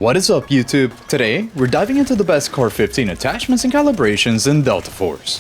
What is up, YouTube? Today, we're diving into the best CAR-15 attachments and calibrations in Delta Force.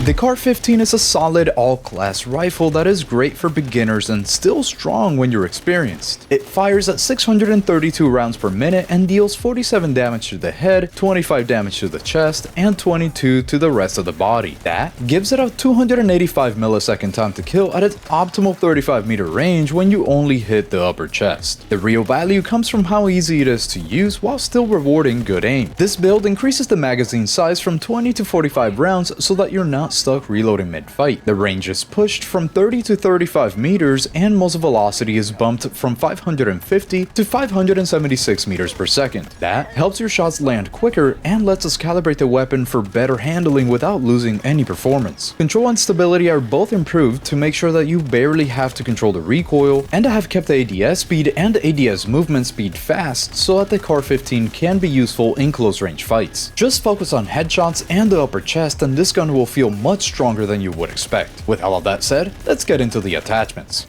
The CAR-15 is a solid all-class rifle that is great for beginners and still strong when you're experienced. It fires at 632 rounds per minute and deals 47 damage to the head, 25 damage to the chest, and 22 to the rest of the body. That gives it a 285 millisecond time to kill at its optimal 35 meter range when you only hit the upper chest. The real value comes from how easy it is to use while still rewarding good aim. This build increases the magazine size from 20 to 45 rounds so that you're not stuck reloading mid-fight. The range is pushed from 30 to 35 meters and muzzle velocity is bumped from 550 to 576 meters per second. That helps your shots land quicker and lets us calibrate the weapon for better handling without losing any performance. Control and stability are both improved to make sure that you barely have to control the recoil, and I have kept the ADS speed and ADS movement speed fast so that the CAR-15 can be useful in close range fights. Just focus on headshots and the upper chest and this gun will feel much stronger than you would expect. With all of that said, let's get into the attachments.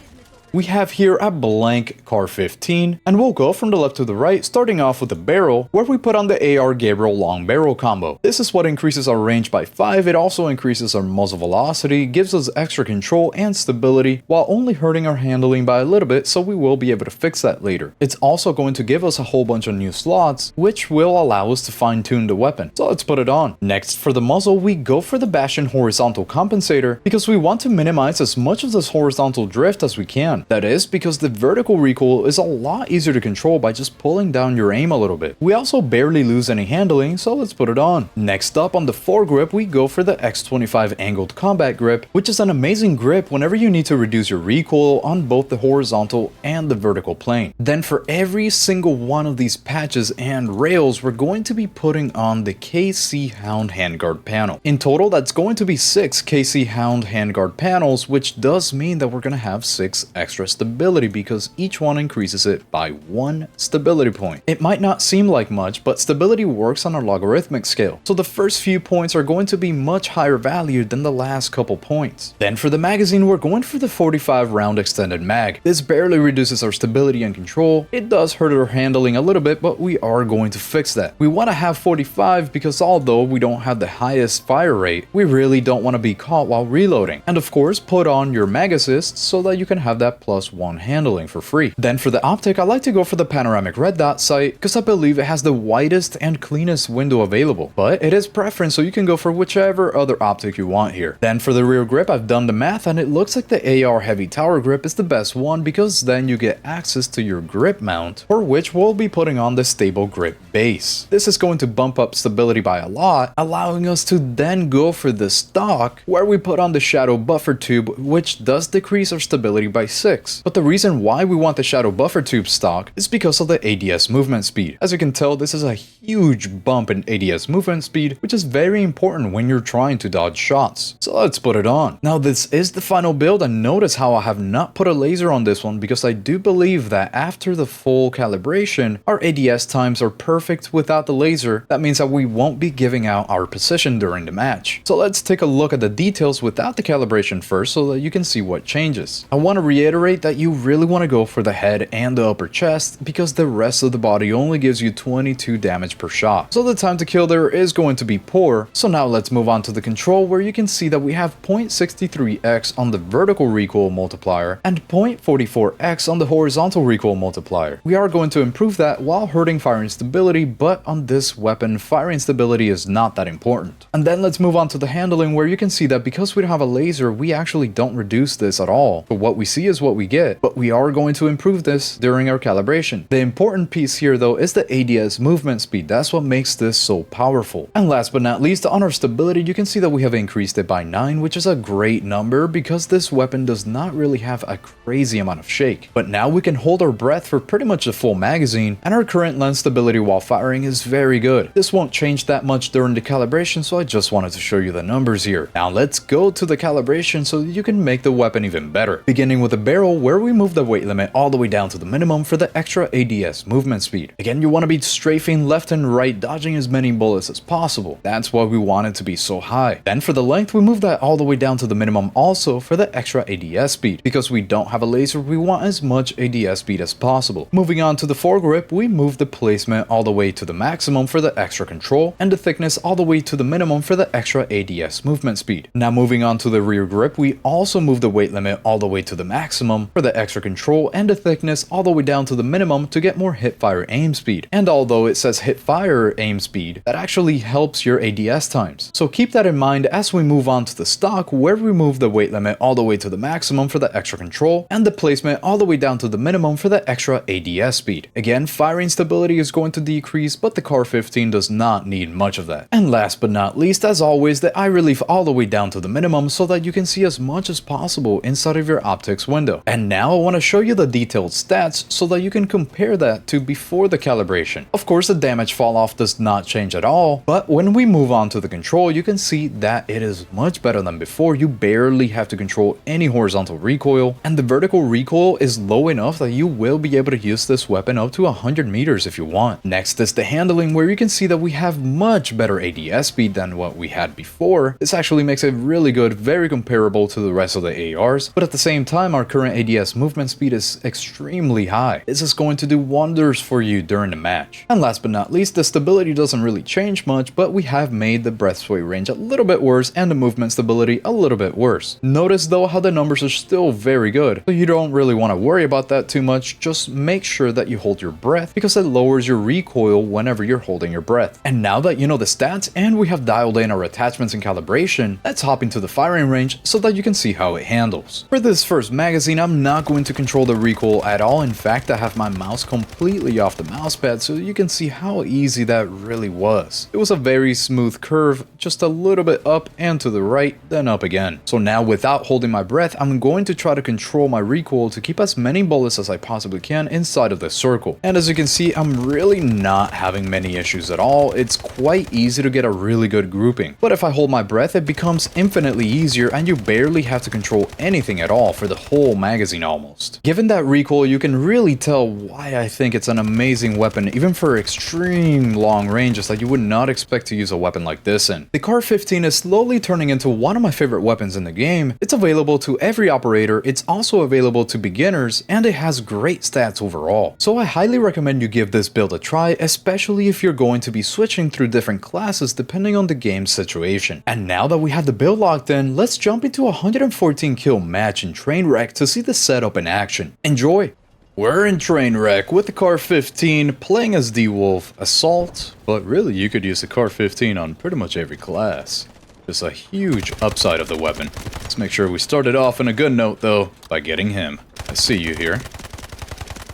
We have here a blank CAR-15, and we'll go from the left to the right, starting off with the barrel, where we put on the AR Gabriel long barrel combo. This is what increases our range by 5, it also increases our muzzle velocity, gives us extra control and stability, while only hurting our handling by a little bit, so we will be able to fix that later. It's also going to give us a whole bunch of new slots, which will allow us to fine-tune the weapon. So let's put it on. Next, for the muzzle, we go for the Bastion horizontal compensator, because we want to minimize as much of this horizontal drift as we can. That is because the vertical recoil is a lot easier to control by just pulling down your aim a little bit. We also barely lose any handling, so let's put it on. Next up, on the foregrip, we go for the X25 angled combat grip, which is an amazing grip whenever you need to reduce your recoil on both the horizontal and the vertical plane. Then for every single one of these patches and rails, we're going to be putting on the KC Hound handguard panel. In total, that's going to be 6 KC Hound handguard panels, which does mean that we're going to have 6 extra stability because each one increases it by 1 stability point. It might not seem like much, but stability works on a logarithmic scale, so the first few points are going to be much higher valued than the last couple points. Then for the magazine, we're going for the 45 round extended mag. This barely reduces our stability and control. It does hurt our handling a little bit, but we are going to fix that. We want to have 45 because although we don't have the highest fire rate, we really don't want to be caught while reloading. And of course, put on your mag assist so that you can have that +1 handling for free. Then for the optic, I like to go for the Panoramic red dot sight because I believe it has the widest and cleanest window available, but it is preference, so you can go for whichever other optic you want here. Then for the rear grip, I've done the math and it looks like the AR heavy tower grip is the best one because then you get access to your grip mount, for which we'll be putting on the stable grip base. This is going to bump up stability by a lot, allowing us to then go for the stock where we put on the shadow buffer tube, which does decrease our stability by 6. But the reason why we want the shadow buffer tube stock is because of the ADS movement speed. As you can tell, this is a huge bump in ADS movement speed, which is very important when you're trying to dodge shots. So let's put it on. Now this is the final build, and notice how I have not put a laser on this one because I do believe that after the full calibration, our ADS times are perfect without the laser. That means that we won't be giving out our position during the match. So let's take a look at the details without the calibration first so that you can see what changes. I want to reiterate that you really want to go for the head and the upper chest because the rest of the body only gives you 22 damage per shot. So the time to kill there is going to be poor. So now let's move on to the control, where you can see that we have 0.63x on the vertical recoil multiplier and 0.44x on the horizontal recoil multiplier. We are going to improve that while hurting firing stability, but on this weapon, firing stability is not that important. And then let's move on to the handling, where you can see that because we don't have a laser, we actually don't reduce this at all. But what we see is what we get, but we are going to improve this during our calibration. The important piece here though is the ADS movement speed. That's what makes this so powerful. And last but not least, on our stability, you can see that we have increased it by 9, which is a great number because this weapon does not really have a crazy amount of shake. But now we can hold our breath for pretty much the full magazine, and our current lens stability while firing is very good. This won't change that much during the calibration, so I just wanted to show you the numbers here. Now let's go to the calibration so that you can make the weapon even better. Beginning with the barrel, where we move the weight limit all the way down to the minimum for the extra ADS movement speed. Again, you want to be strafing left and right, dodging as many bullets as possible. That's why we want it to be so high. Then for the length, we move that all the way down to the minimum also for the extra ADS speed. Because we don't have a laser, we want as much ADS speed as possible. Moving on to the foregrip, we move the placement all the way to the maximum for the extra control, and the thickness all the way to the minimum for the extra ADS movement speed. Now moving on to the rear grip, we also move the weight limit all the way to the maximum for the extra control, and the thickness all the way down to the minimum to get more hip-fire aim speed. And although it says hip-fire aim speed, that actually helps your ADS times. So keep that in mind as we move on to the stock, where we move the weight limit all the way to the maximum for the extra control, and the placement all the way down to the minimum for the extra ADS speed. Again, firing stability is going to decrease, but the CAR-15 does not need much of that. And last but not least, as always, the eye relief all the way down to the minimum so that you can see as much as possible inside of your optics window. And now I want to show you the detailed stats so that you can compare that to before the calibration. Of course, the damage fall off does not change at all, but when we move on to the control, you can see that it is much better than before. You barely have to control any horizontal recoil, and the vertical recoil is low enough that you will be able to use this weapon up to 100 meters if you want. Next is the handling, where you can see that we have much better ADS speed than what we had before. This actually makes it really good, very comparable to the rest of the ARs, but at the same time, our current ADS movement speed is extremely high. This is going to do wonders for you during the match. And last but not least, the stability doesn't really change much, but we have made the breath sway range a little bit worse and the movement stability a little bit worse. Notice though how the numbers are still very good, so you don't really want to worry about that too much. Just make sure that you hold your breath, because it lowers your recoil whenever you're holding your breath. And now that you know the stats and we have dialed in our attachments and calibration, let's hop into the firing range so that you can see how it handles. For this first magazine, I'm not going to control the recoil at all. In fact, I have my mouse completely off the mousepad so you can see how easy that really was. It was a very smooth curve, just a little bit up and to the right, then up again. So now, without holding my breath, I'm going to try to control my recoil to keep as many bullets as I possibly can inside of the circle. And as you can see, I'm really not having many issues at all. It's quite easy to get a really good grouping. But if I hold my breath, it becomes infinitely easier and you barely have to control anything at all for the whole magazine almost. Given that recoil, you can really tell why I think it's an amazing weapon, even for extreme long ranges that you would not expect to use a weapon like this in. The CAR-15 is slowly turning into one of my favorite weapons in the game. It's available to every operator, it's also available to beginners, and it has great stats overall. So I highly recommend you give this build a try, especially if you're going to be switching through different classes depending on the game's situation. And now that we have the build locked in, let's jump into a 114 kill match in Trainwreck to see the setup in action. Enjoy! We're in Trainwreck with the CAR-15, playing as D-Wolf Assault, but really you could use the CAR-15 on pretty much every class. Just a huge upside of the weapon. Let's make sure we started off on a good note though, by getting him. I see you here.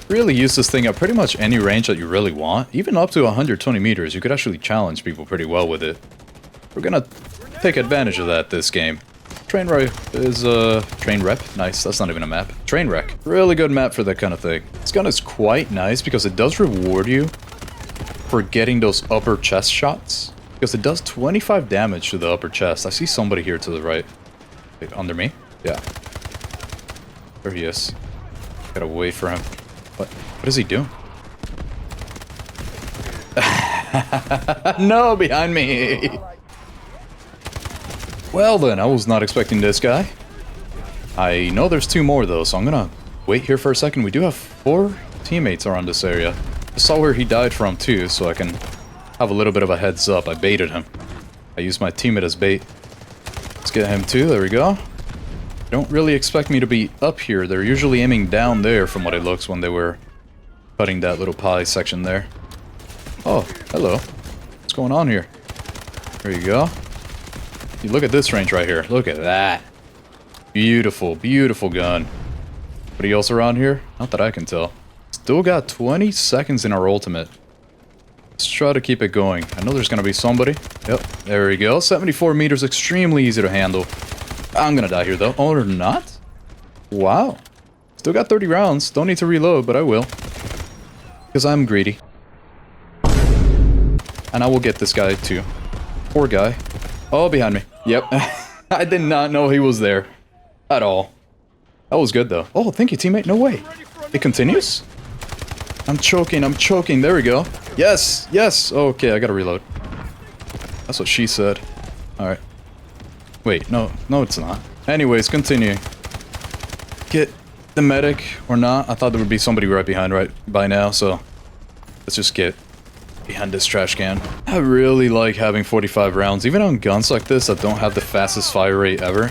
Really use this thing at pretty much any range that you really want. Even up to 120 meters, you could actually challenge people pretty well with it. We're gonna take advantage of that this game. Trainwreck is train rep. Nice, that's not even a map. Trainwreck. Really good map for that kind of thing. This gun is quite nice because it does reward you for getting those upper chest shots. Because it does 25 damage to the upper chest. I see somebody here to the right. Wait, under me? Yeah. There he is. Gotta wait for him. What is he doing? No, behind me! Well then, I was not expecting this guy. I know there's two more though, so I'm gonna wait here for a second. We do have 4 teammates around this area. I saw where he died from too, so I can have a little bit of a heads up. I baited him. I used my teammate as bait. Let's get him too, there we go. Don't really expect me to be up here. They're usually aiming down there from what it looks when they were cutting that little pie section there. Oh, hello. What's going on here? There you go. You look at this range right here. Look at that. Beautiful, beautiful gun. Anybody else around here? Not that I can tell. Still got 20 seconds in our ultimate. Let's try to keep it going. I know there's gonna be somebody. Yep, there we go. 74 meters, extremely easy to handle. I'm gonna die here though. Oh, or not? Wow. Still got 30 rounds. Don't need to reload, but I will. Because I'm greedy. And I will get this guy too. Poor guy. Oh, behind me. Yep. I did not know he was there. At all. That was good, though. Oh, thank you, teammate. No way. It continues? I'm choking. I'm choking. There we go. Yes. Yes. Okay, I gotta reload. That's what she said. Alright. Wait, no. No, it's not. Anyways, continuing. Get the medic or not. I thought there would be somebody right behind right by now, so let's just get behind this trash can. I really like having 45 rounds, even on guns like this that don't have the fastest fire rate ever.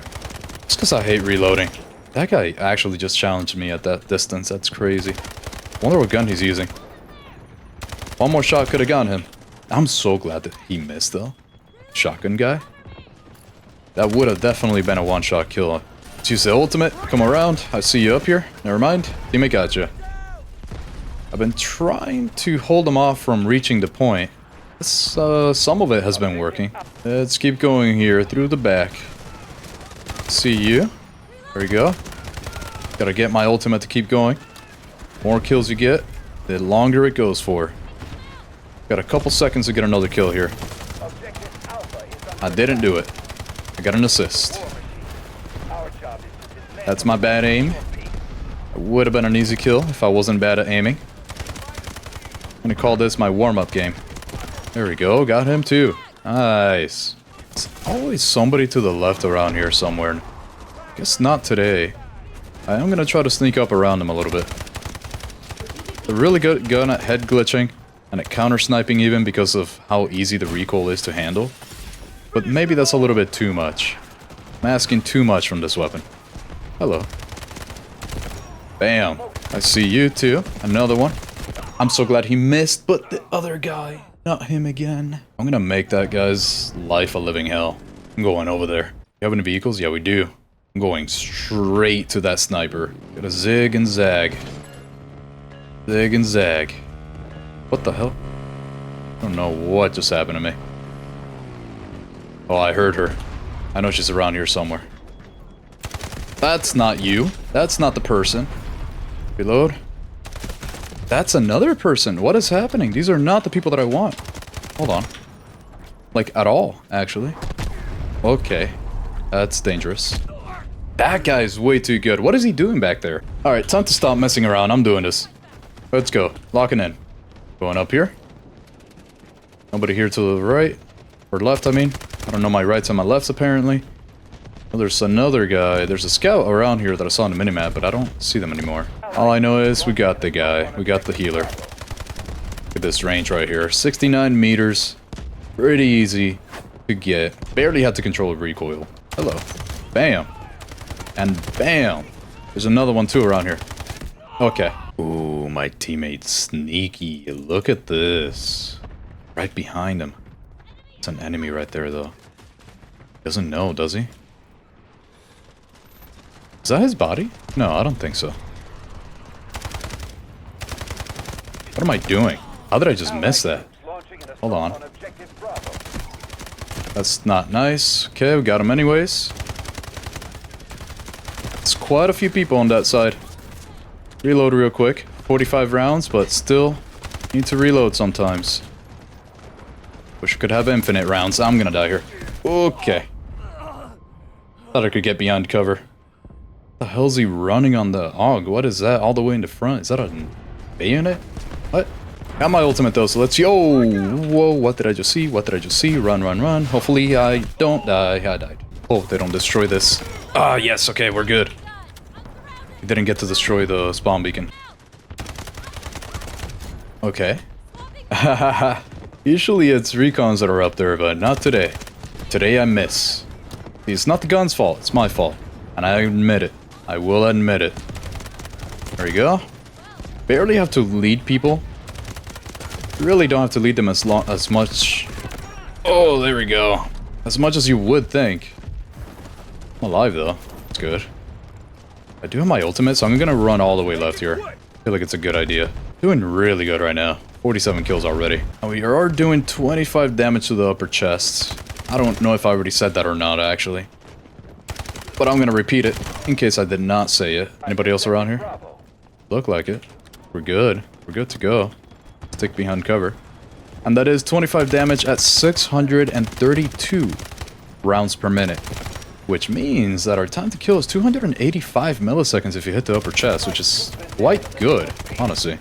Just because I hate reloading. That guy actually just challenged me at that distance. That's crazy. Wonder what gun he's using. One more shot could have gotten him. I'm so glad that he missed, though. Shotgun guy. That would have definitely been a one-shot kill. Let's use the ultimate. Come around. I see you up here. Never mind. Teammate got you. I've been trying to hold him off from reaching the point. Some of it has been working. Let's keep going here through the back. See you. There we go. Gotta get my ultimate to keep going. More kills you get, the longer it goes for. Got a couple seconds to get another kill here. I didn't do it. I got an assist. That's my bad aim. It would have been an easy kill if I wasn't bad at aiming. I'm gonna call this my warm-up game. There we go, got him too. Nice. There's always somebody to the left around here somewhere. Guess not today. I am gonna try to sneak up around him a little bit. A really good gun at head glitching and at counter sniping even because of how easy the recoil is to handle. But maybe that's a little bit too much. I'm asking too much from this weapon. Hello. Bam. I see you too. Another one. I'm so glad he missed, but the other guy, not him again. I'm gonna make that guy's life a living hell. I'm going over there. You have any vehicles? Yeah, we do. I'm going straight to that sniper. Gotta zig and zag. Zig and zag. What the hell? I don't know what just happened to me. Oh, I heard her. I know she's around here somewhere. That's not you. That's not the person. Reload. That's another person. What is happening? These are not the people that I want. Hold on. Like, at all, actually. Okay. That's dangerous. That guy's way too good. What is he doing back there? Alright, time to stop messing around. I'm doing this. Let's go. Locking in. Going up here. Nobody here to the right. Or left, I mean. I don't know my rights and my lefts, apparently. Well, there's another guy. There's a scout around here that I saw on the minimap, but I don't see them anymore. All I know is we got the guy. We got the healer. Look at this range right here. 69 meters. Pretty easy to get. Barely had to control the recoil. Hello. Bam. And bam. There's another one too around here. Okay. Ooh, my teammate's sneaky. Look at this. Right behind him. It's an enemy right there, though. Doesn't know, does he? Is that his body? No, I don't think so. What am I doing? How did I just miss that? Hold on. That's not nice. Okay, we got him anyways. It's quite a few people on that side. Reload real quick. 45 rounds, but still need to reload sometimes. Wish I could have infinite rounds. I'm gonna die here. Okay. Thought I could get behind cover. What the hell's he running on the AUG? What is that all the way in the front? Is that a bayonet? What? Got my ultimate though, so let's... Yo! Whoa, what did I just see? What did I just see? Run, run, run. Hopefully I don't die. I died. Oh, they don't destroy this. Ah, yes, okay, we're good. We didn't get to destroy the spawn beacon. Okay. Hahaha. Usually it's recons that are up there, but not today. Today I miss. It's not the gun's fault, it's my fault. And I admit it. I will admit it. There we go. Barely have to lead people. Really don't have to lead them as much. Oh, there we go. As much as you would think. I'm alive though. That's good. I do have my ultimate, so I'm gonna run all the way left here. I feel like it's a good idea. Doing really good right now. 47 kills already. Now we are doing 25 damage to the upper chest. I don't know if I already said that or not, actually. But I'm gonna repeat it, in case I did not say it. Anybody else around here? Look like it. We're good. We're good to go. Stick behind cover. And that is 25 damage at 632 rounds per minute. which means that our time to kill is 285 milliseconds if you hit the upper chest, which is quite good, honestly.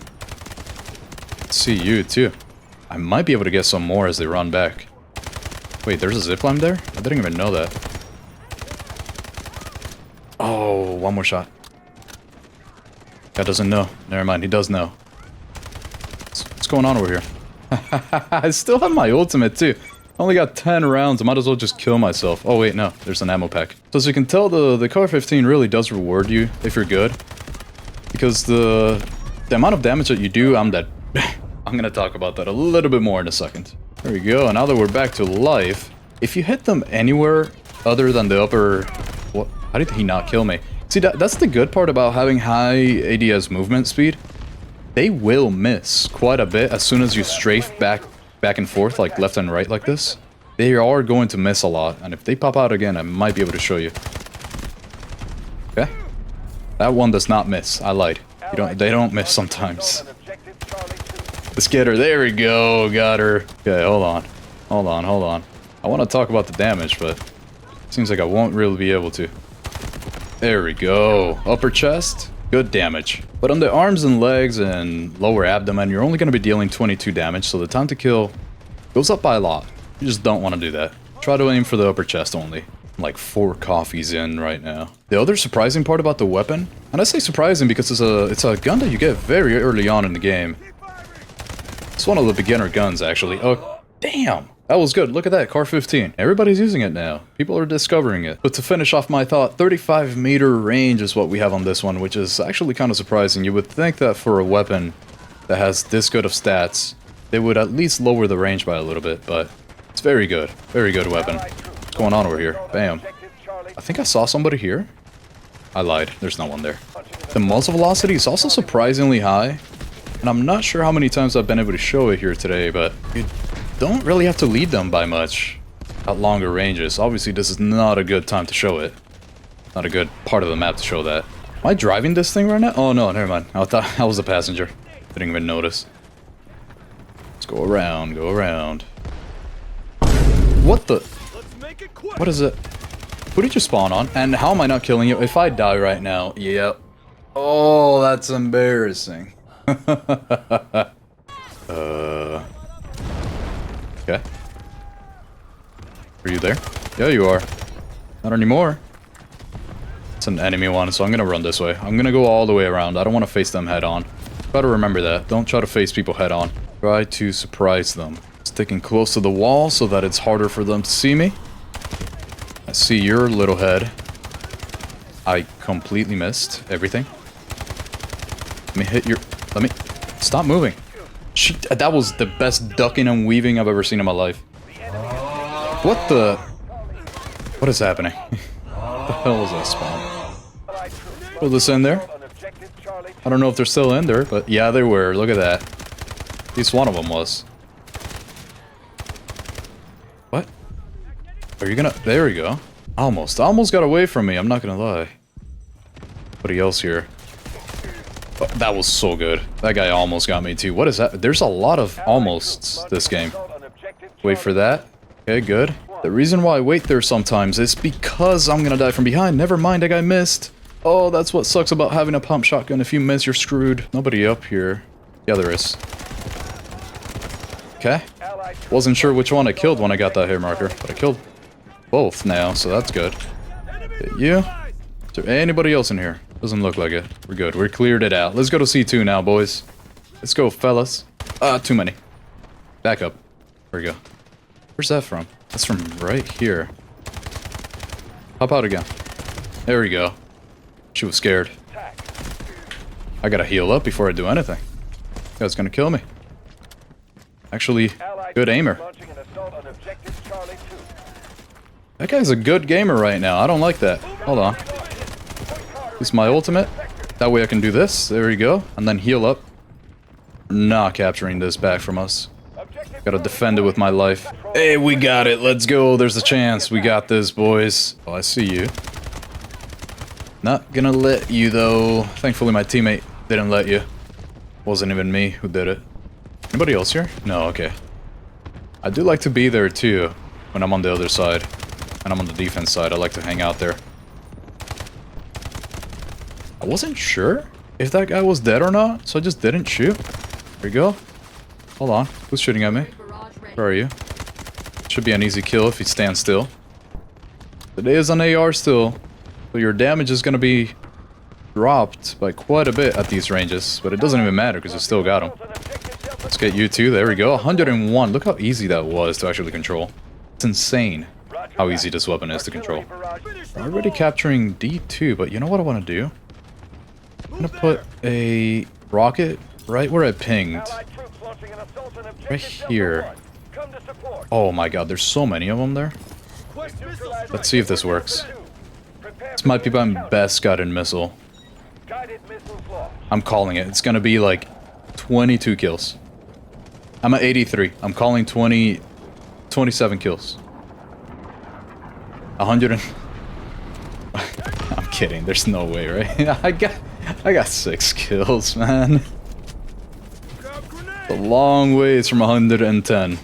Let's see you too. I might be able to get some more as they run back. Wait, there's a zipline there? I didn't even know that. Oh, one more shot. Guy doesn't know. Never mind, he does know. What's going on over here? I still have my ultimate too. I only got 10 rounds, I might as well just kill myself. Oh wait, no, there's an ammo pack. So as you can tell, the CAR-15 really does reward you if you're good. Because the amount of damage that you do, I'm dead. I'm gonna talk about that a little bit more in a second. There we go, and now that we're back to life, if you hit them anywhere other than the upper... What? How did he not kill me? See, that's the good part about having high ADS movement speed. They will miss quite a bit as soon as you strafe back and forth, like left and right like this. They are going to miss a lot, and if they pop out again, I might be able to show you. Okay? That one does not miss. I lied. They don't miss sometimes. Let's get her. There we go. Got her. Okay, hold on. Hold on, hold on. I want to talk about the damage, but it seems like I won't really be able to. There we go. Upper chest. Good damage. But on the arms and legs and lower abdomen, you're only going to be dealing 22 damage, so the time to kill goes up by a lot. You just don't want to do that. Try to aim for the upper chest only. I'm like 4 coffees in right now. The other surprising part about the weapon, and I say surprising because it's a gun that you get very early on in the game. It's one of the beginner guns, actually. Oh, damn! That was good. Look at that, CAR-15. Everybody's using it now. People are discovering it. But to finish off my thought, 35-meter range is what we have on this one, which is actually kind of surprising. You would think that for a weapon that has this good of stats, they would at least lower the range by a little bit, but it's very good. Very good weapon. What's going on over here? Bam. I think I saw somebody here. I lied. There's no one there. The muzzle velocity is also surprisingly high, and I'm not sure how many times I've been able to show it here today, but you don't really have to lead them by much at longer ranges. Obviously, this is not a good time to show it. Not a good part of the map to show that. Am I driving this thing right now? Oh no, never mind. I thought I was a passenger. Didn't even notice. Let's go around, go around. What the? What is it? Who did you spawn on? And how am I not killing you? If I die right now, yep. Oh, that's embarrassing. Okay. Are you there? Yeah, you are. Not anymore. It's an enemy one, so I'm gonna run this way. I'm gonna go all the way around. I don't want to face them head on. Try to remember that. Don't try to face people head on. Try to surprise them. Sticking close to the wall so that it's harder for them to see me. I see your little head. I completely missed everything. Let me hit your... Let me... Stop moving. Shit, that was the best ducking and weaving I've ever seen in my life. What the... What is happening? What the hell is that spawn? Put this in there. I don't know if they're still in there, but yeah, they were. Look at that. At least one of them was. What? Are you gonna... There we go. Almost got away from me, I'm not gonna lie. Anybody else here? Oh, that was so good. That guy almost got me too. What is that? There's a lot of almosts this game. Wait for that. Okay, good. The reason why I wait there sometimes is because I'm gonna die from behind. Never mind, that guy missed. Oh, that's what sucks about having a pump shotgun. If you miss, you're screwed. Nobody up here. Yeah, there is. Okay. Wasn't sure which one I killed when I got that hair marker, but I killed both now, so that's good. Hit you. Is there anybody else in here? Doesn't look like it. We're good. We cleared it out. Let's go to C2 now, boys. Let's go, fellas. Too many. Back up. There we go. Where's that from? That's from right here. Hop out again. There we go. She was scared. I gotta heal up before I do anything. This guy's gonna kill me. Actually, good aimer. That guy's a good gamer right now. I don't like that. Hold on. Use my ultimate. That way I can do this. There we go. And then heal up. Not capturing this back from us. Gotta defend it with my life. Hey, we got it. Let's go. There's a chance. We got this, boys. Oh, I see you. Not gonna let you, though. Thankfully, my teammate didn't let you. Wasn't even me who did it. Anybody else here? No, okay. I do like to be there, too, when I'm on the other side. And I'm on the defense side. I like to hang out there. I wasn't sure if that guy was dead or not, so I just didn't shoot. There you go. Hold on. Who's shooting at me? Where are you? Should be an easy kill if he stands still. It is an AR still, so your damage is going to be dropped by quite a bit at these ranges, but it doesn't even matter because you still got him. Let's get you too. There we go. 101. Look how easy that was to actually control. It's insane how easy this weapon is to control. We're already capturing D2, but you know what I want to do? I'm going to put a rocket right where I pinged. Right here. Oh my god, there's so many of them there. Let's see if this works. This might be my best guided missile. I'm calling it. It's gonna be like 22 kills. I'm at 83. I'm calling 27 kills. 100 and... I'm kidding. There's no way, right? I got 6 kills, man. It's a long ways from 110.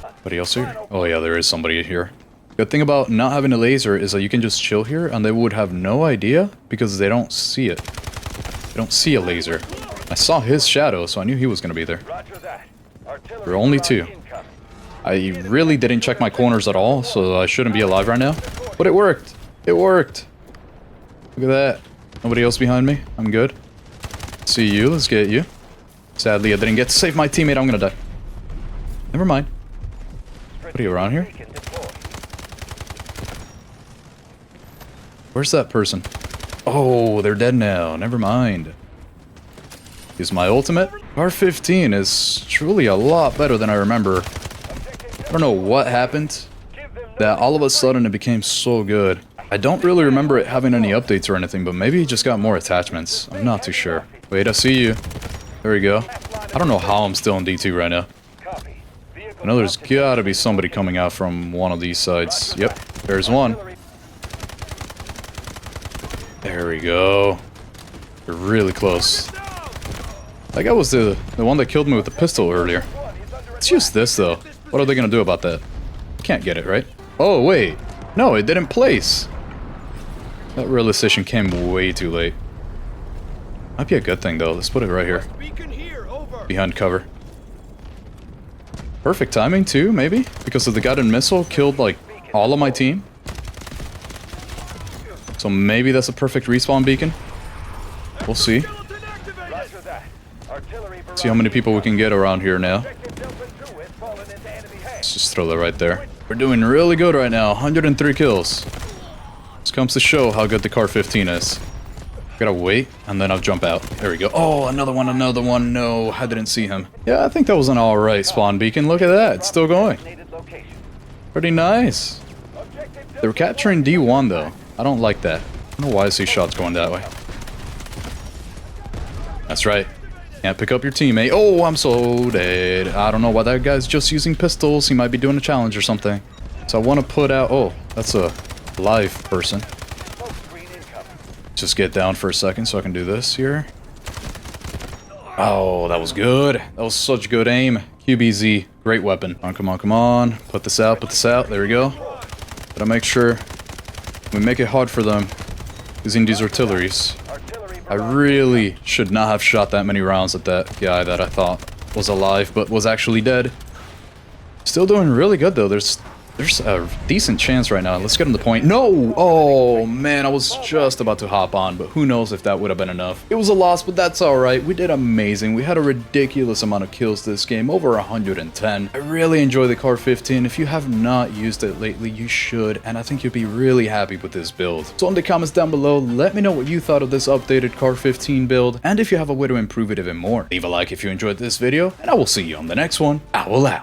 Anybody else here? Oh yeah, there is somebody here. Good thing about not having a laser is that you can just chill here and they would have no idea because they don't see it. They don't see a laser. I saw his shadow, so I knew he was going to be there. There are only 2. I really didn't check my corners at all, so I shouldn't be alive right now. But it worked. It worked. Look at that. Nobody else behind me. I'm good. See you. Let's get you. Sadly, I didn't get to save my teammate. I'm going to die. Never mind. What are you around here? Where's that person? Oh, they're dead now. Never mind. Use my ultimate. CAR-15 is truly a lot better than I remember. I don't know what happened that all of a sudden it became so good. I don't really remember it having any updates or anything, but maybe it just got more attachments. I'm not too sure. Wait, I see you. There we go. I don't know how I'm still in D2 right now. I know there's gotta be somebody coming out from one of these sides. Yep, there's one. There we go. They're really close. That guy was the one that killed me with the pistol earlier. Let's use this, though. What are they gonna do about that? Can't get it, right? Oh, wait. No, it didn't place. That realization came way too late. Might be a good thing, though. Let's put it right here. Behind cover. Perfect timing, too, maybe? Because of the guided missile killed, like, all of my team. So maybe that's a perfect respawn beacon. We'll see. See how many people we can get around here now. Let's just throw that right there. We're doing really good right now. 103 kills. This comes to show how good the CAR-15 is. Gotta wait, and then I'll jump out. There we go. Oh, another one, another one. No, I didn't see him. Yeah, I think that was an alright spawn beacon. Look at that. It's still going. Pretty nice. They were capturing D1, though. I don't like that. I don't know why I see shots going that way. That's right. Can't pick up your teammate. Oh, I'm so dead. I don't know why that guy's just using pistols. He might be doing a challenge or something. So I want to put out... Oh, that's a live person. Just get down for a second so I can do this here. Oh, that was good. That was such good aim. QBZ, great weapon. Come on, come on. Put this out, put this out. There we go. Gotta make sure we make it hard for them using these artilleries. I really should not have shot that many rounds at that guy that I thought was alive, but was actually dead. Still doing really good, though. There's a decent chance right now. Let's get him the point. No! Oh, man, I was just about to hop on, but who knows if that would have been enough. It was a loss, but that's alright. We did amazing. We had a ridiculous amount of kills this game, over 110. I really enjoy the CAR-15. If you have not used it lately, you should, and I think you'll be really happy with this build. So in the comments down below, let me know what you thought of this updated CAR-15 build, and if you have a way to improve it even more. Leave a like if you enjoyed this video, and I will see you on the next one. Owl out.